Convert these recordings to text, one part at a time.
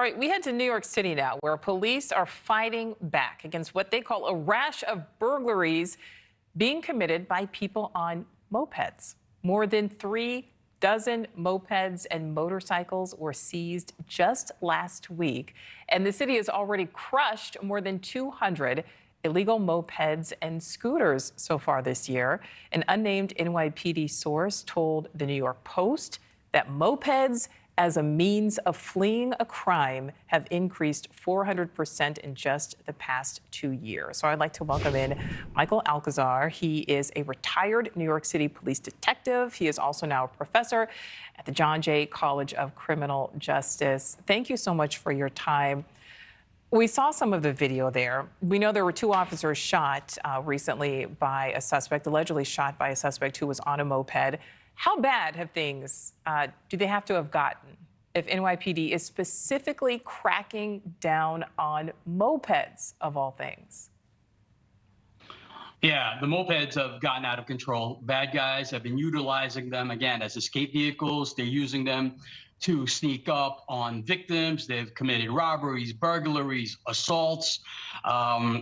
All right, we head to New York City now, where police are fighting back against what they call a rash of burglaries being committed by people on mopeds. More than 3 dozen mopeds and motorcycles were seized just last week, and the city has already crushed more than 200 illegal mopeds and scooters so far this year. An unnamed NYPD source told the New York Post that mopeds as a means of fleeing a crime have increased 400% in just the past 2 years. So I'd like to welcome in Michael Alcazar. He is a retired New York City police detective. He is also now a professor at the John Jay College of Criminal Justice. Thank you so much for your time. We saw some of the video there. We know there were 2 officers shot recently by a suspect, allegedly shot by a suspect who was on a moped. How bad have things, do they have to have gotten if NYPD is specifically cracking down on mopeds, of all things? Yeah, the mopeds have gotten out of control. Bad guys have been utilizing them, again, as escape vehicles. They're using them to sneak up on victims. They've committed robberies, burglaries, assaults.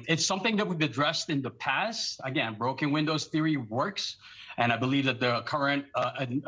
It's something that we've addressed in the past. Again, broken windows theory works. And I believe that the current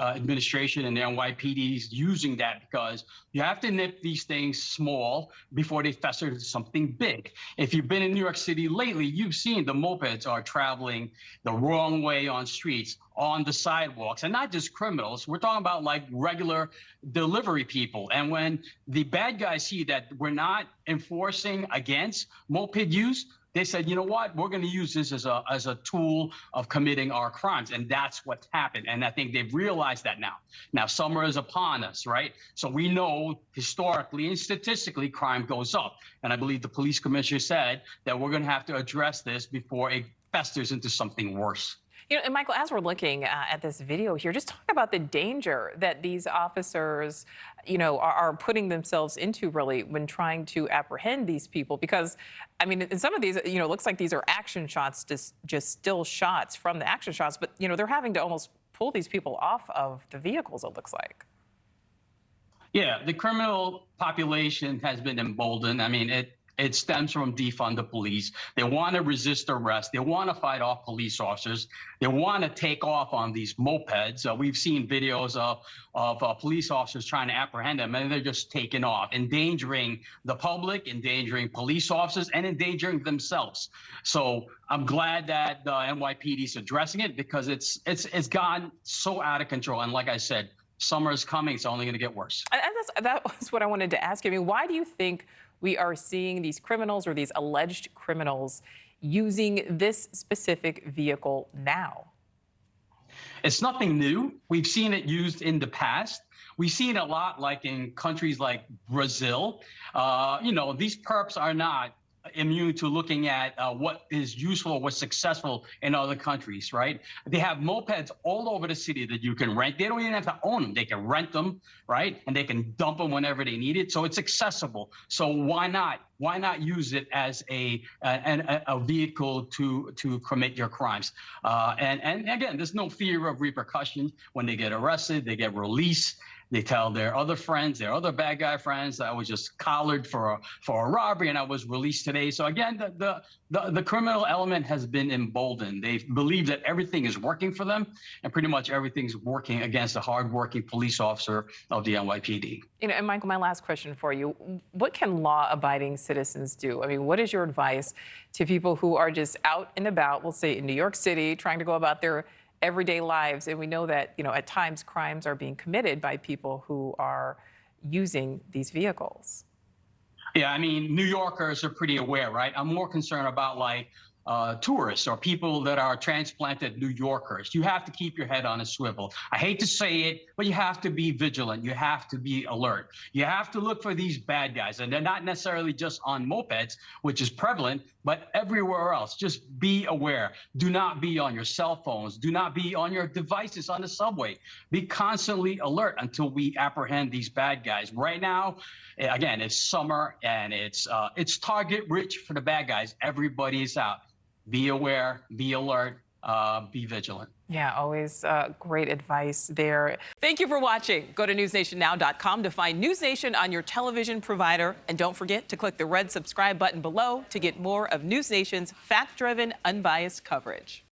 administration and the NYPD is using that because you have to nip these things small before they fester into something big. If you've been in New York City lately, you've seen the mopeds are traveling the wrong way on streets, on the sidewalks, and not just criminals. We're talking about like regular delivery people. And when the bad guys see that we're not enforcing against moped use, they said, you know what, we're going to use this as a tool of committing our crimes. And that's what's happened. And I think they've realized that now. Now, summer is upon us, right? So we know historically and statistically crime goes up. And I believe the police commissioner said that we're going to have to address this before it festers into something worse. You know, and Michael, as we're looking at this video here, just talk about the danger that these officers, you know, are putting themselves into really when trying to apprehend these people. Because, I mean, in some of these, you know, it looks like these are action shots, just still shots from the action shots. But, you know, they're having to almost pull these people off of the vehicles, it looks like. Yeah, the criminal population has been emboldened. I mean, it stems from defund the police. They want to resist arrest. They want to fight off police officers. They want to take off on these mopeds. We've seen videos of police officers trying to apprehend them, and they're just taking off, endangering the public, endangering police officers, and endangering themselves. So I'm glad that the NYPD is addressing it because it's gotten so out of control. And like I said, summer is coming. It's only going to get worse. And that was what I wanted to ask you. I mean, why do you think we are seeing these criminals or these alleged criminals using this specific vehicle now? It's nothing new. We've seen it used in the past. We've seen a lot like in countries like Brazil. You know, these perps are not immune to looking at what is useful or what's successful in other countries, right? They have mopeds all over the city that you can rent. They don't even have to own them. They can rent them, right? And they can dump them whenever they need it. So it's accessible. So why not? Why not use it as a vehicle to commit your crimes? And again, there's no fear of repercussions. When they get arrested, they get released. They tell their other friends, their other bad guy friends, that I was just collared for a robbery and I was released today. So again, the criminal element has been emboldened. They believe that everything is working for them, and pretty much everything's working against a hardworking police officer of the NYPD. You know, and Michael, my last question for you: what can law-abiding citizens do? I mean, what is your advice to people who are just out and about, we'll say in New York City, trying to go about their everyday lives? And we know that, you know, at times crimes are being committed by people who are using these vehicles. Yeah, I mean, New Yorkers are pretty aware, right? I'm more concerned about like tourists or people that are transplanted New Yorkers. You have to keep your head on a swivel. I hate to say it, but you have to be vigilant. You have to be alert. You have to look for these bad guys. And they're not necessarily just on mopeds, which is prevalent, but everywhere else. Just be aware. Do not be on your cell phones. Do not be on your devices on the subway. Be constantly alert until we apprehend these bad guys. Right now, again, it's summer and it's target rich for the bad guys. Everybody's out. Be aware, be alert, be vigilant. Yeah, always great advice there. Thank you for watching. Go to newsnationnow.com to find News Nation on your television provider. And don't forget to click the red subscribe button below to get more of News Nation's fact-driven, unbiased coverage.